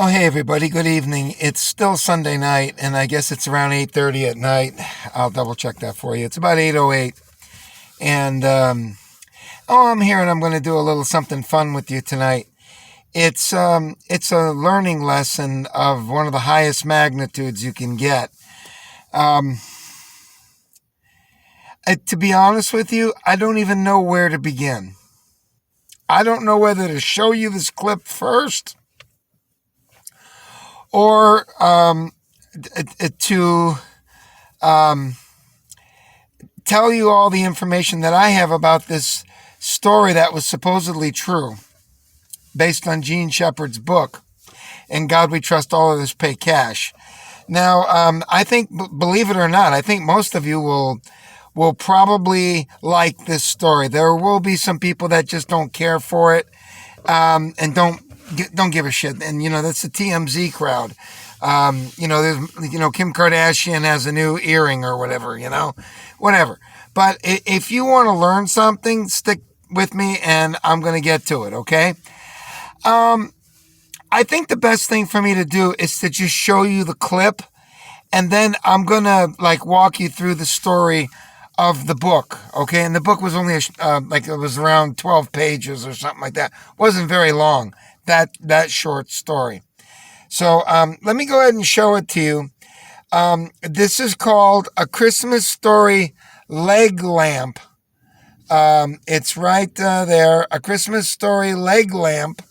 Oh, hey everybody, good evening. It's still Sunday night, and I guess it's around 8:30 at night. I'll double check that for you. It's about 8:08, and I'm here, and I'm going to do a little something fun with you tonight. It's a learning lesson of one of the highest magnitudes you can get. To be honest with you, I don't even know where to begin. I don't know whether to show you this clip first or to tell you all the information that I have about this story that was supposedly true, based on Gene Shepard's book, "In God We Trust, All Others Pay Cash." Now, I think, believe it or not, I think most of you will probably like this story. There will be some people that just don't care for it, and don't give a shit. And that's the TMZ crowd. There's Kim Kardashian has a new earring or whatever. Whatever. But if you want to learn something, stick with me, and I'm going to get to it. Okay. I think the best thing for me to do is to just show you the clip, and then I'm going to walk you through the story of the book. Okay. And the book was only it was around 12 pages or something like that. It wasn't very long, that short story. So let me go ahead and show it to you. This is called A Christmas Story Leg Lamp. It's right there. A Christmas Story Leg Lamp.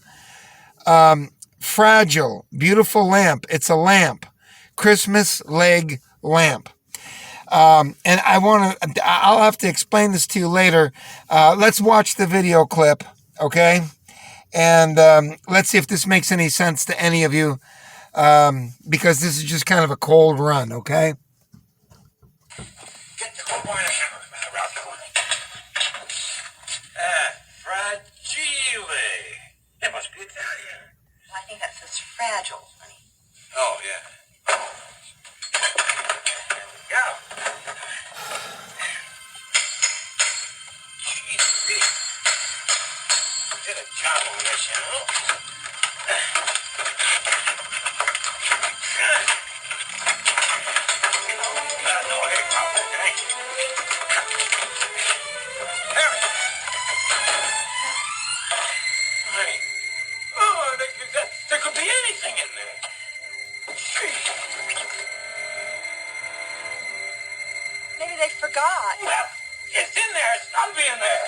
Fragile, beautiful lamp. It's a lamp. Christmas leg lamp. And I'll have to explain this to you later. Let's watch the video clip, okay? And let's see if this makes any sense to any of you, because this is just kind of a cold run, okay? Get the crowbar and a hammer, Ralph. Fragile. It must be Italian. Well, I think that says fragile, honey. Oh, yeah. There we go. Jeez, did a job on this, No hay problem, okay? Harry! Honey. Oh, there could be anything in there. Maybe they forgot. Well, it's in there. It's got to be in there.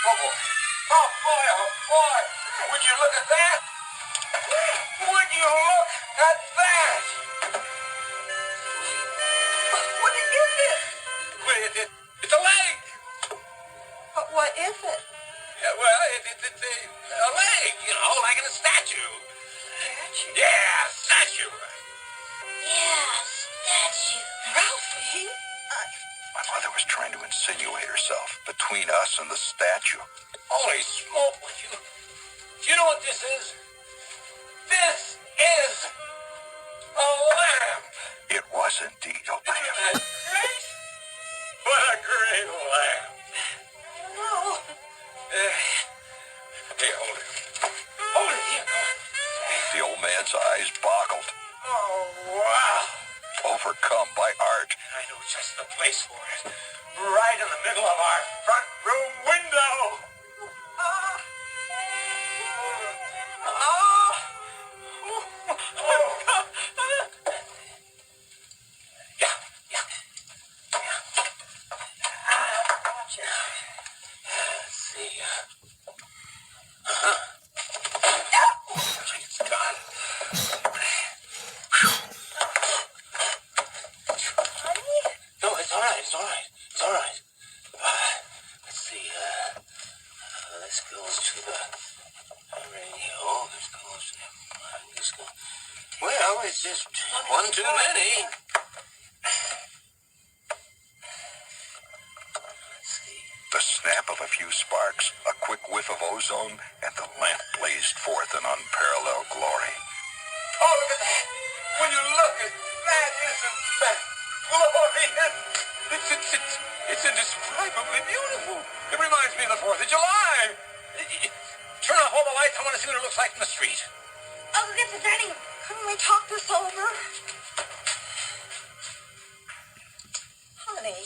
Oh, boy. Oh, boy. Oh, boy. Would you look at that? Would you look at that? What is it? Well, it's a leg. But what is it? Yeah, well, it's a leg, like in a statue. Statue? Yeah, statue. Yeah, statue. Ralphie? My mother was trying to insinuate herself between us and the statue. Holy smoke with you. Do you know what this is? This is a lamp. It was indeed a Isn't lamp. that great? What a great lamp. No. Here, hold it. Hold it, here, come on. The old man's eyes boggled, Oh, wow. overcome by art. I know just the place for it. Right in the middle of our front room window. Yeah, yeah. Watch it. Let's see. It's gone. Honey? No, it's all right. It's all right. It's all right. Let's see. This goes to the radio. This goes to this goes. Well, it's just one too many. Let's see. The snap of a few sparks, a quick whiff of ozone, and the lamp blazed forth in unparalleled glory. Oh, look at that! When you look at that, isn't that glorious? It's indescribably beautiful. It reminds me of the 4th of July. Turn off all the lights. I want to see what it looks like in the street. I'll go get the dining room. Couldn't we talk this over? Honey.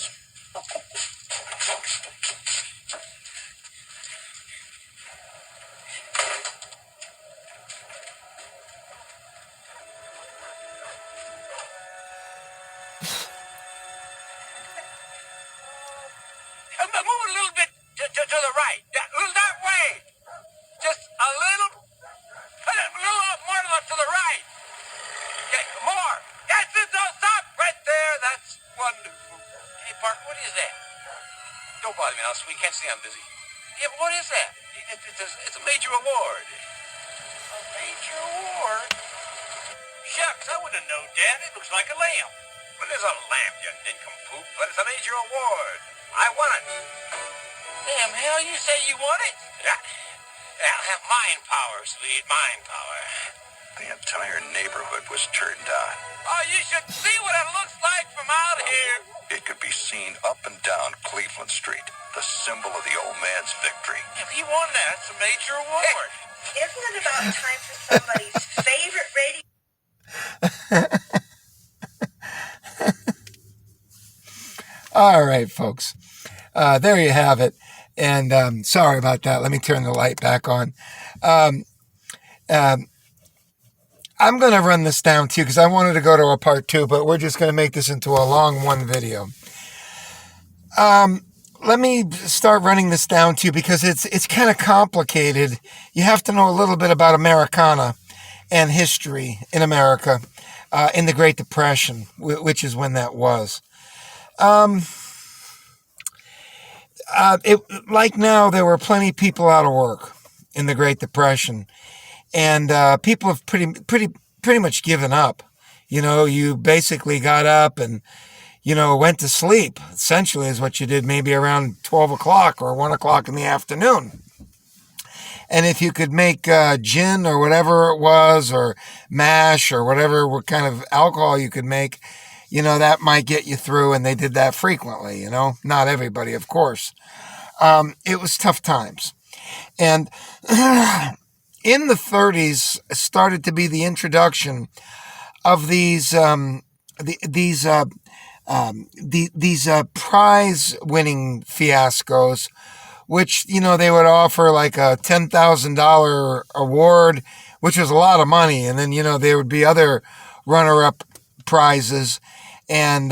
Move it a little bit to the right. That way. Just a little more to the right. Okay, more. That's it. Don't stop right there. That's wonderful. Hey, Parker, what is that? Don't bother me now, sweet. Can't see I'm busy. Yeah, but what is that? It's a major award. A major award? Shucks, I wouldn't have known, Dad. It looks like a lamp. Well, there's a lamp, you nincompoop, but it's a major award. I won it. Damn, hell, you say you won it? Yeah, mind power, sweet, mind power. The entire neighborhood was turned on. Oh, you should see what it looks like from out here. It could be seen up and down Cleveland Street, the symbol of the old man's victory. If he won that, it's a major award. Isn't it about time for somebody's favorite radio? All right, folks. There you have it. And sorry about that. Let me turn the light back on. I'm going to run this down too because I wanted to go to a part 2, but we're just going to make this into a long one video. Let me start running this down too because it's kind of complicated. You have to know a little bit about Americana and history in America in the Great Depression, which is when that was. Like now, there were plenty of people out of work in the Great Depression, and people have pretty much given up. You know, you basically got up and, you know, went to sleep, essentially is what you did, maybe around 12 o'clock or 1 o'clock in the afternoon. And if you could make gin or whatever it was, or mash or whatever what kind of alcohol you could make, you know, that might get you through, and they did that frequently, you know. Not everybody, of course. It was tough times. And in the 30s started to be the introduction of these prize-winning fiascos, which, you know, they would offer like a $10,000 award, which was a lot of money. And then, you know, there would be other runner-up prizes. And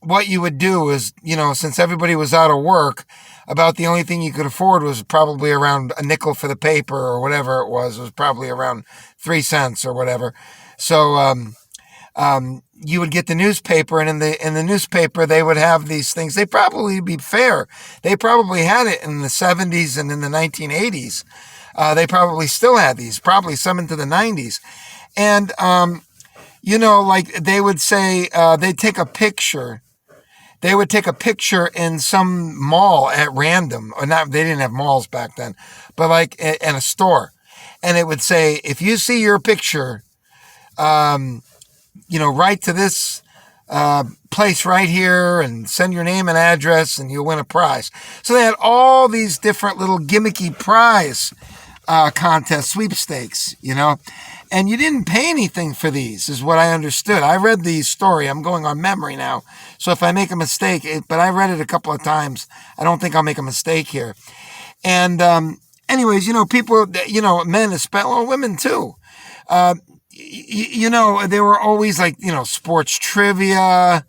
what you would do is, you know, since everybody was out of work, about the only thing you could afford was probably around a nickel for the paper or whatever it was probably around 3 cents or whatever. So you would get the newspaper, and in the newspaper they would have these things. They probably be fair. They probably had it in the 70s and in the 1980s. They probably still had these, probably some into the 90s. And you know, like they would say, they'd take a picture. They would take a picture in some mall at random, or not. They didn't have malls back then, but like in a store, and it would say, if you see your picture, you know, write to this place right here and send your name and address, and you'll win a prize. So they had all these different little gimmicky prize contest sweepstakes, you know, and you didn't pay anything for these, is what I understood. I read the story. I'm going on memory now, so if I make a mistake, but I read it a couple of times. I don't think I'll make a mistake here. And anyways, you know, people, you know, men, especially women too. You know, there were always like, you know, sports trivia,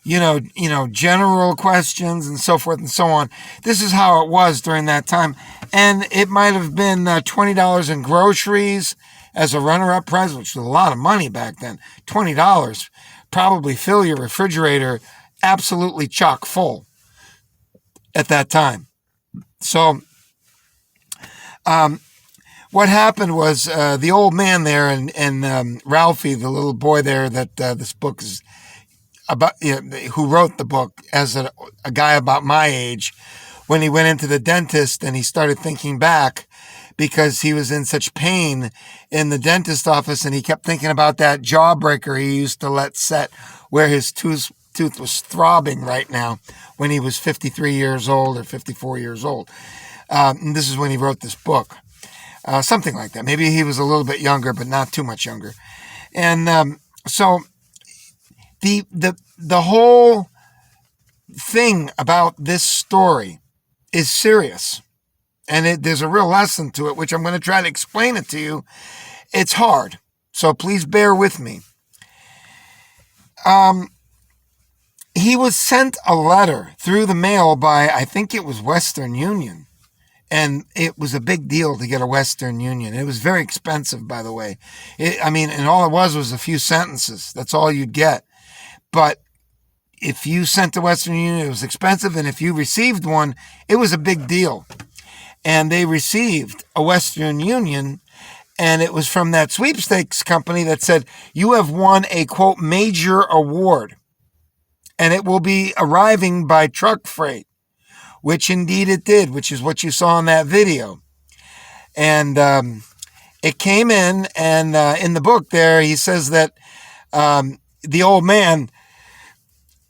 you know, general questions and so forth and so on. This is how it was during that time. And it might have been $20 in groceries as a runner-up prize, which was a lot of money back then. $20, probably fill your refrigerator absolutely chock full at that time. So, what happened was the old man there and Ralphie, the little boy there that this book is about, who wrote the book as a guy about my age, when he went into the dentist and he started thinking back because he was in such pain in the dentist office, and he kept thinking about that jawbreaker he used to let set where his tooth was throbbing right now when he was 53 years old or 54 years old. And this is when he wrote this book. Something like that. Maybe he was a little bit younger, but not too much younger. And so the whole thing about this story is serious. And there's a real lesson to it, which I'm going to try to explain it to you. It's hard, so please bear with me. He was sent a letter through the mail by, I think it was Western Union. And it was a big deal to get a Western Union. It was very expensive, by the way. And all it was a few sentences. That's all you'd get. But if you sent a Western Union, it was expensive. And if you received one, it was a big deal. And they received a Western Union. And it was from that sweepstakes company that said, you have won a, quote, major award. And it will be arriving by truck freight. Which indeed it did, which is what you saw in that video. And it came in, and in the book there, he says that the old man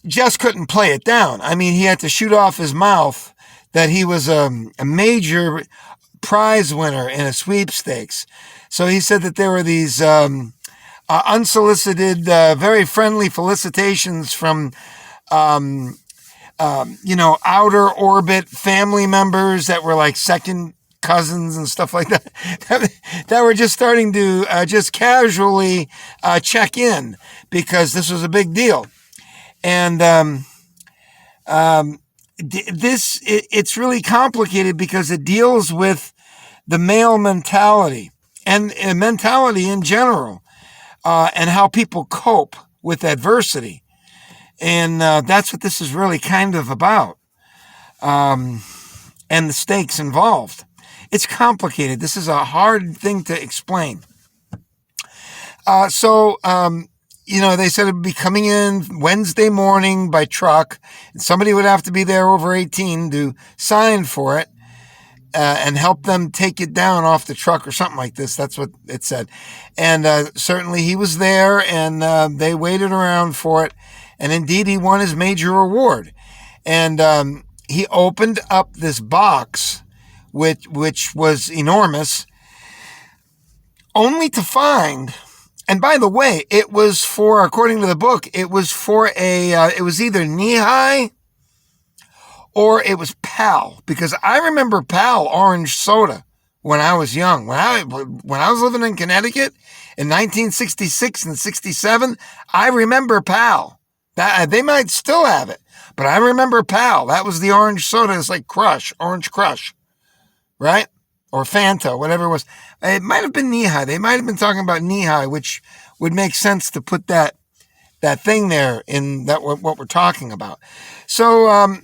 just couldn't play it down. I mean, he had to shoot off his mouth that he was a major prize winner in a sweepstakes. So he said that there were these unsolicited, very friendly felicitations from outer orbit family members that were like second cousins and stuff like that, that were just starting to just casually check in because this was a big deal. And it's really complicated because it deals with the male mentality and mentality in general, and how people cope with adversity. And that's what this is really kind of about. And the stakes involved. It's complicated. This is a hard thing to explain. They said it would be coming in Wednesday morning by truck. And somebody would have to be there over 18 to sign for it and help them take it down off the truck or something like this. That's what it said. And certainly he was there, and they waited around for it. And indeed, he won his major award. And he opened up this box, which was enormous, only to find, and by the way, it was for, according to the book, it was for it was either knee-high or it was Pal. Because I remember Pal orange soda when I was young. When I was living in Connecticut in 1966 and 67, I remember Pal. That they might still have it, but I remember Pal. That was the orange soda. It's like Crush, Orange Crush, right? Or Fanta, whatever it was. It might have been knee-high. They might have been talking about knee-high, which would make sense to put that thing there in that what we're talking about. So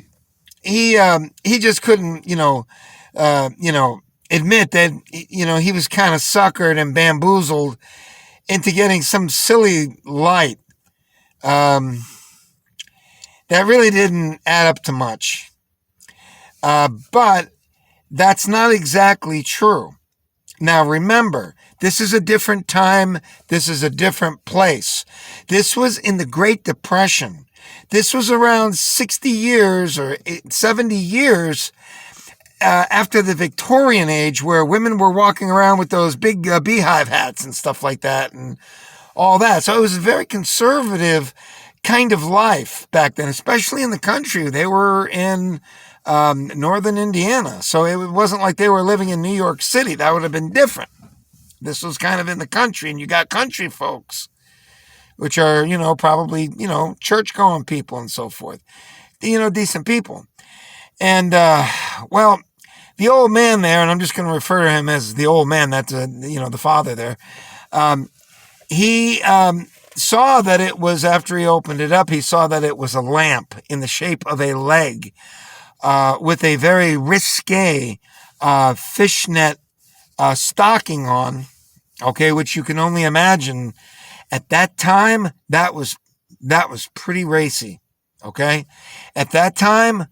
he just couldn't admit that he was kind of suckered and bamboozled into getting some silly light. That really didn't add up to much. But that's not exactly true. Now remember, this is a different time. This is a different place. This was in the Great Depression. This was around 60 years or 70 years after the Victorian age, where women were walking around with those big beehive hats and stuff like that and all that. So it was a very conservative kind of life back then, especially in the country. They were in northern Indiana, so it wasn't like they were living in New York City. That would have been different. This was kind of in the country, and you got country folks, which are, probably, church-going people and so forth, decent people. And, the old man there, and I'm just going to refer to him as the old man, that's, the father there, he saw that it was, after he opened it up, he saw that it was a lamp in the shape of a leg with a very risque fishnet stocking on, okay, which you can only imagine at that time, that was pretty racy, okay? At that time,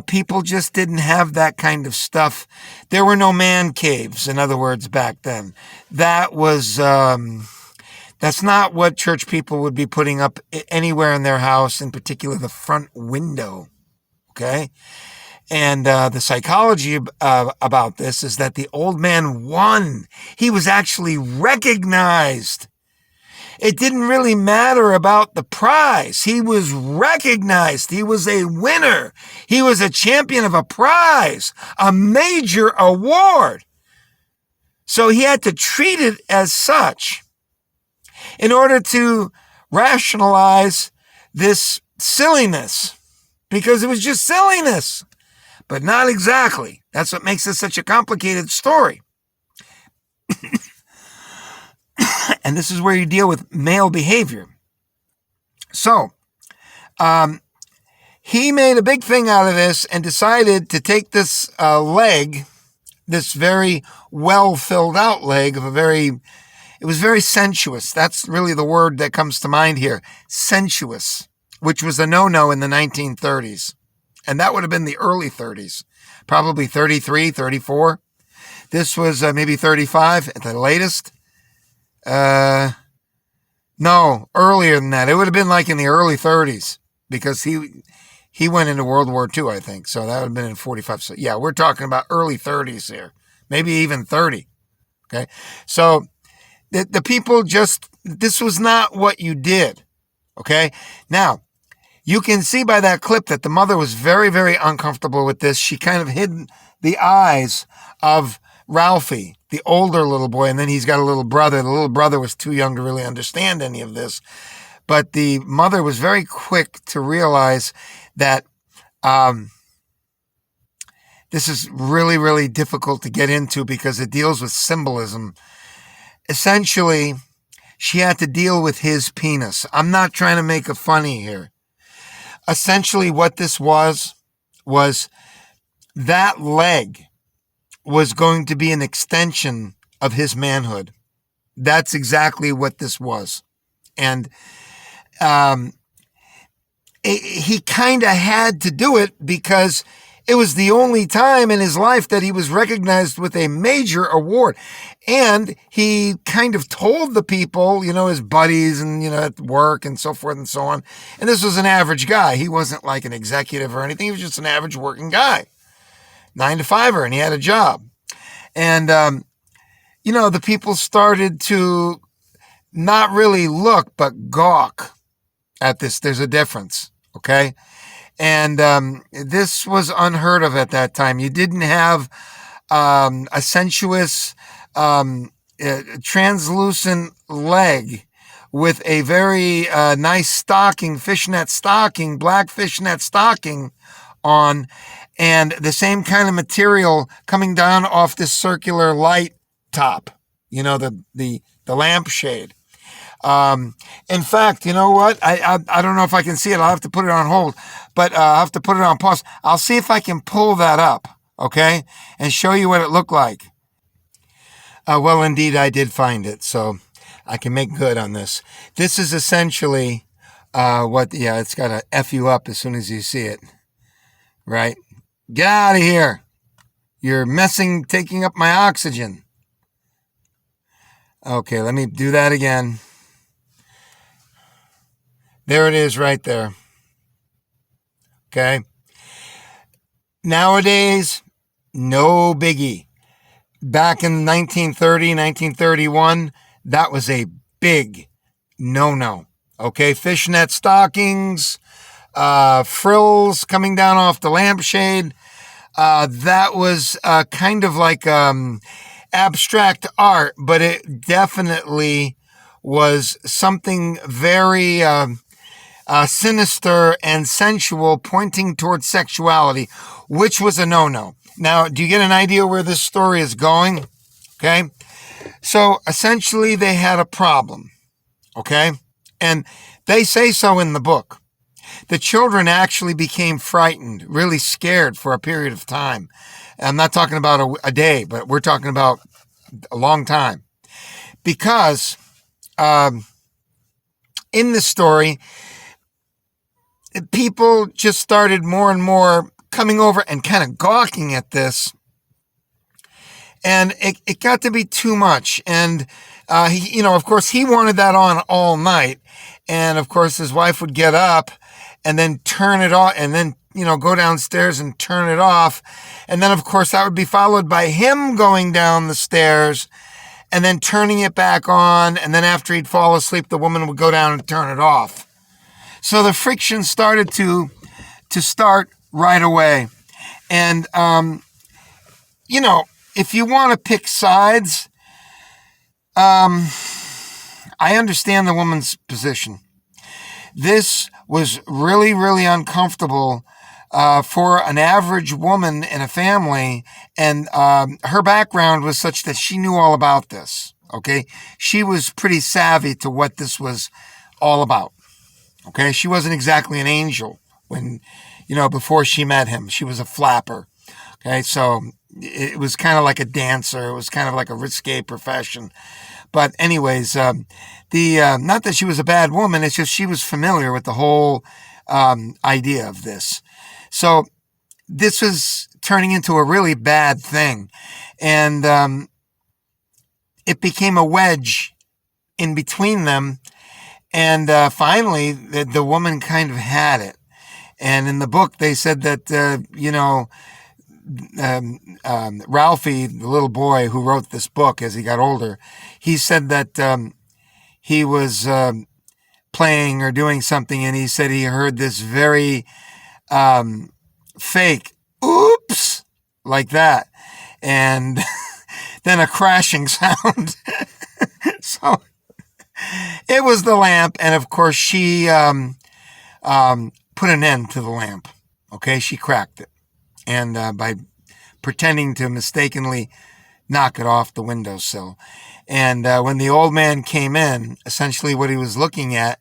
people just didn't have that kind of stuff. There were no man caves, in other words, back then. That was That's not what church people would be putting up anywhere in their house, in particular the front window. Okay? And the psychology about this is that the old man won. He was actually recognized. It didn't really matter about the prize. He was recognized. He was a winner. He was a champion of a prize, a major award. So he had to treat it as such in order to rationalize this silliness, because it was just silliness, but not exactly. That's what makes this such a complicated story. And this is where you deal with male behavior. So, he made a big thing out of this and decided to take this leg, this very well filled out leg of it was very sensuous. That's really the word that comes to mind here. Sensuous, which was a no-no in the 1930s. And that would have been the early 30s, probably 33, 34. This was maybe 35 at the latest. No, earlier than that. It would have been like in the early 30s, because he went into World War II, I think. So that would have been in 45. So yeah, we're talking about early 30s here, maybe even 30. Okay. So the people this was not what you did. Okay. Now, you can see by that clip that the mother was very, very uncomfortable with this. She kind of hid the eyes of Ralphie, the older little boy, and then he's got a little brother. The little brother was too young to really understand any of this. But the mother was very quick to realize that this is really, really difficult to get into because it deals with symbolism. Essentially, she had to deal with his penis. I'm not trying to make a funny here. Essentially, what this was that leg was going to be an extension of his manhood. That's exactly what this was. And he kind of had to do it because it was the only time in his life that he was recognized with a major award. And he kind of told the people, his buddies and, at work and so forth and so on. And this was an average guy. He wasn't like an executive or anything. He was just an average working guy, 9-to-5er, and he had a job. And, the people started to not really look, but gawk at this. There's a difference. Okay. And this was unheard of at that time. You didn't have a sensuous, translucent leg with a very nice stocking, fishnet stocking, black fishnet stocking on, and the same kind of material coming down off this circular light top, the lampshade. In fact, you know what? I don't know if I can see it. I'll have to put it on hold, but I'll have to put it on pause. I'll see if I can pull that up, okay, and show you what it looked like. Well, indeed, I did find it, so I can make good on this. This is essentially it's got to F you up as soon as you see it, right? Get out of here. You're taking up my oxygen. Okay, let me do that again. There it is right there. Okay. Nowadays, no biggie. Back in 1930, 1931, that was a big no-no. Okay. Fishnet stockings, frills coming down off the lampshade. That was kind of like abstract art, but it definitely was something very sinister and sensual, pointing towards sexuality, which was a no-no. Now, do you get an idea where this story is going? Okay. So essentially they had a problem. Okay. And they say so in the book. The children actually became frightened, really scared for a period of time. I'm not talking about a day, but we're talking about a long time. Because in the story, people just started more and more coming over and kind of gawking at this. And it got to be too much. And of course, he wanted that on all night. And of course, his wife would get up and then turn it off and then, go downstairs and turn it off. And then, of course, that would be followed by him going down the stairs and then turning it back on. And then after he'd fall asleep, the woman would go down and turn it off. So the friction started to start right away. And, if you want to pick sides, I understand the woman's position. This was really, really uncomfortable for an average woman in a family, and her background was such that she knew all about this, okay? She was pretty savvy to what this was all about, okay? She wasn't exactly an angel when, before she met him. She was a flapper, okay? So it was kind of like a dancer. It was kind of like a risque profession. But anyways, not that she was a bad woman, it's just she was familiar with the whole idea of this. So this was turning into a really bad thing. And it became a wedge in between them. And finally, the woman kind of had it. And in the book, they said that, Ralphie, the little boy who wrote this book as he got older, he said that he was playing or doing something, and he said he heard this very fake oops like that, and then a crashing sound. So it was the lamp, and of course she put an end to the lamp. Okay, she cracked it. And by pretending to mistakenly knock it off the windowsill. And when the old man came in, essentially what he was looking at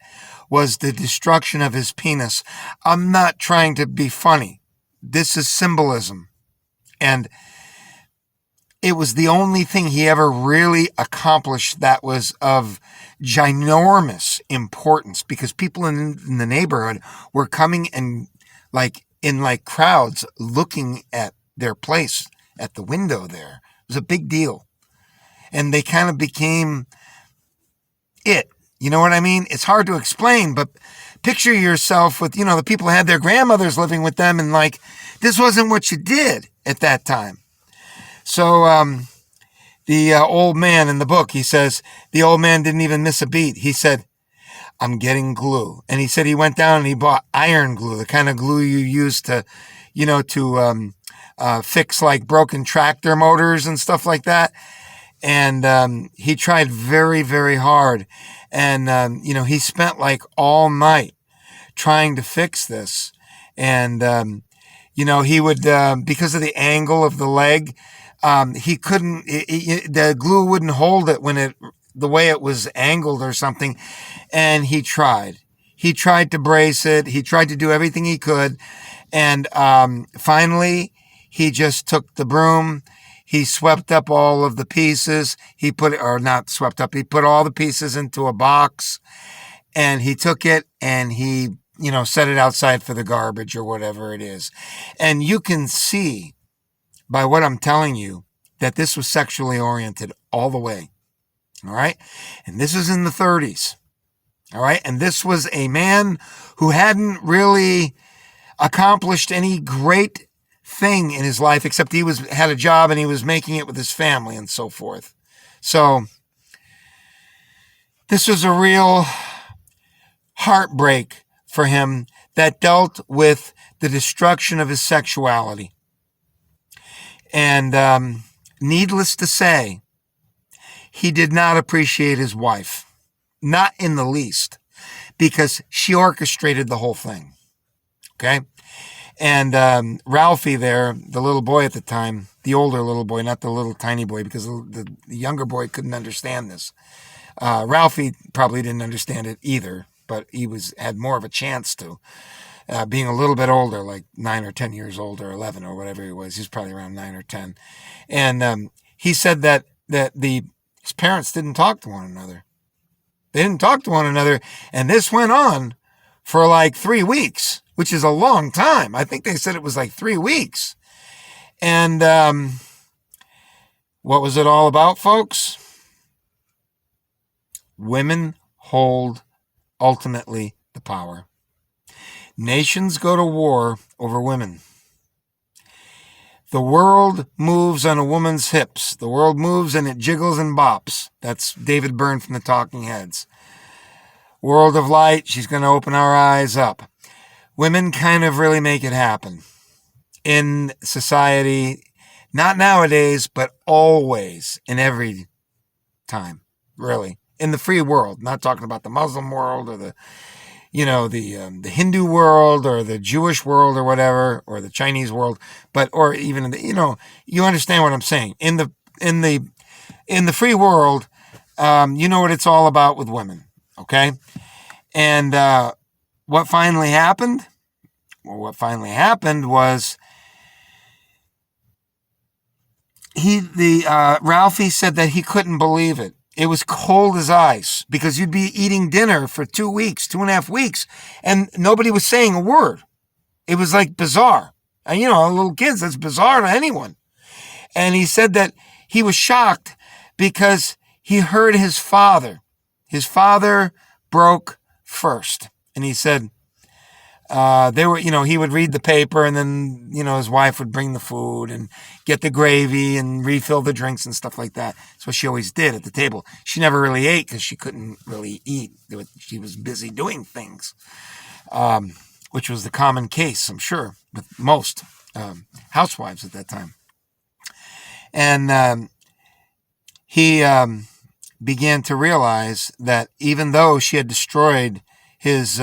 was the destruction of his penis. I'm not trying to be funny. This is symbolism. And it was the only thing he ever really accomplished that was of ginormous importance, because people in the neighborhood were coming and in crowds looking at their place at the window there. It was a big deal. And they kind of became it. You know what I mean? It's hard to explain, but picture yourself with, the people who had their grandmothers living with them, and this wasn't what you did at that time. So the old man in the book, he says, the old man didn't even miss a beat. He said, I'm getting glue. And he said he went down and he bought iron glue, the kind of glue you use to, fix broken tractor motors and stuff like that. And he tried very, very hard. And, he spent all night trying to fix this. And, he would, because of the angle of the leg, he couldn't, the glue wouldn't hold it when the way it was angled or something. And he tried to brace it. He tried to do everything he could. And, finally he just took the broom. He swept up all of the pieces. He put all the pieces into a box, and he took it and he, set it outside for the garbage or whatever it is. And you can see by what I'm telling you that this was sexually oriented all the way. All right. And this is in the 30s. All right. And this was a man who hadn't really accomplished any great thing in his life, except he had a job and he was making it with his family and so forth. So this was a real heartbreak for him that dealt with the destruction of his sexuality. And needless to say, he did not appreciate his wife, not in the least, because she orchestrated the whole thing. Okay? And Ralphie there, the little boy at the time, the older little boy, not the little tiny boy, because the younger boy couldn't understand this. Ralphie probably didn't understand it either, but he had more of a chance to. Being a little bit older, 9 or 10 years old, or 11 or whatever he was. He's probably around 9 or 10. And he said that his parents didn't talk to one another. They didn't talk to one another. And this went on for 3 weeks, which is a long time. I think they said it was 3 weeks. And what was it all about, folks? Women hold ultimately the power. Nations go to war over women. The world moves on a woman's hips. The world moves and it jiggles and bops. That's David Byrne from the Talking Heads. World of light, she's going to open our eyes up. Women kind of really make it happen in society, not nowadays, but always, in every time, really. In the free world, not talking about the Muslim world or the Hindu world or the Jewish world or whatever, or the Chinese world, or even you understand what I'm saying. In the free world, you know what it's all about with women, okay? And what finally happened? Well, what finally happened was Ralphie said that he couldn't believe it. It was cold as ice because you'd be eating dinner for 2 weeks, 2.5 weeks, and nobody was saying a word. It was like bizarre. And, little kids, that's bizarre to anyone. And he said that he was shocked because he heard his father. His father broke first. And he said, he would read the paper and then, his wife would bring the food and get the gravy and refill the drinks and stuff like that. That's what she always did at the table. She never really ate because she couldn't really eat. She was busy doing things, which was the common case, I'm sure, with most housewives at that time. And he began to realize that even though she had destroyed his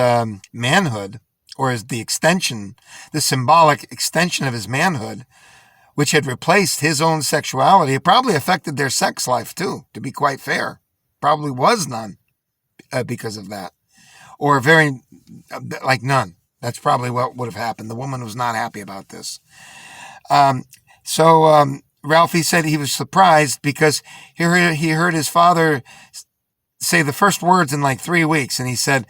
manhood, or the symbolic extension of his manhood, which had replaced his own sexuality, it probably affected their sex life too, to be quite fair. Probably was none because of that. Or none. That's probably what would have happened. The woman was not happy about this. So Ralphie said he was surprised because he heard his father say the first words in 3 weeks, and he said,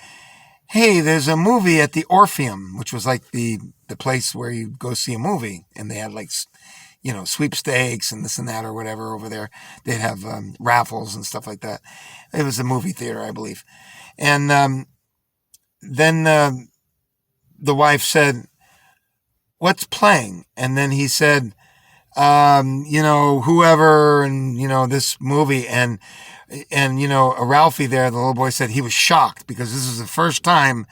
"Hey, there's a movie at the Orpheum," which was like the place where you go see a movie, and they had sweepstakes and this and that or whatever over there. They'd have raffles and stuff like that. It was a movie theater, I believe. And then the wife said, "What's playing?" And then he said, whoever, and, this movie. And Ralphie there, the little boy, said he was shocked because this was the first time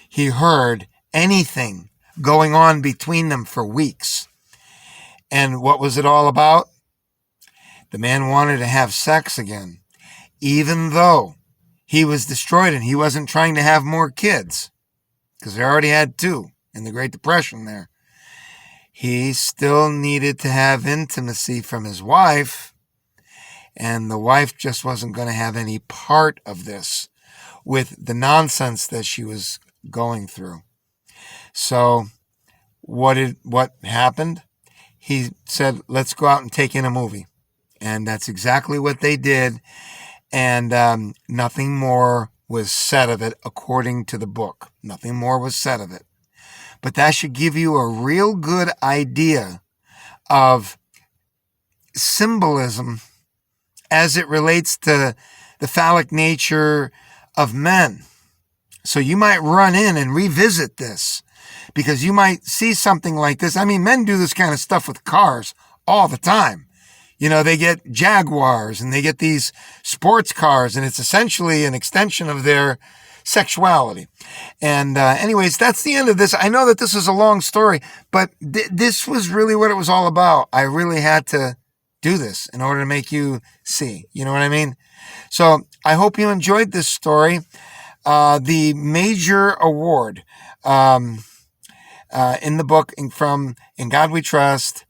he heard anything going on between them for weeks. And what was it all about? The man wanted to have sex again, even though he was destroyed and he wasn't trying to have more kids because they already had 2 in the Great Depression there. He still needed to have intimacy from his wife, and the wife just wasn't going to have any part of this with the nonsense that she was going through. So what happened? He said, "Let's go out and take in a movie." And that's exactly what they did. And nothing more was said of it according to the book. Nothing more was said of it. But that should give you a real good idea of symbolism as it relates to the phallic nature of men. So you might run in and revisit this because you might see something like this. I mean, men do this kind of stuff with cars all the time. They get Jaguars and they get these sports cars, and it's essentially an extension of their sexuality. And anyways, that's the end of this. I know that this is a long story, but this was really what it was all about. I really had to do this in order to make you see. You know what I mean? So I hope you enjoyed this story. The major award in the book from In God We Trust,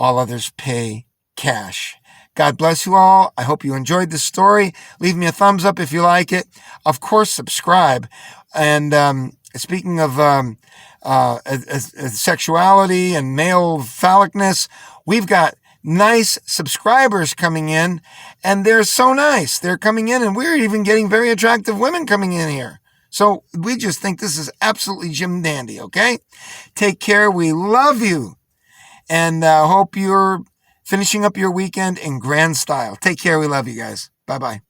All Others Pay Cash. God bless you all. I hope you enjoyed this story. Leave me a thumbs up if you like it. Of course, subscribe. And speaking of sexuality and male phallicness, we've got nice subscribers coming in, and they're so nice. They're coming in, and we're even getting very attractive women coming in here. So we just think this is absolutely Jim Dandy, okay? Take care. We love you. And hope you're finishing up your weekend in grand style. Take care. We love you guys. Bye-bye.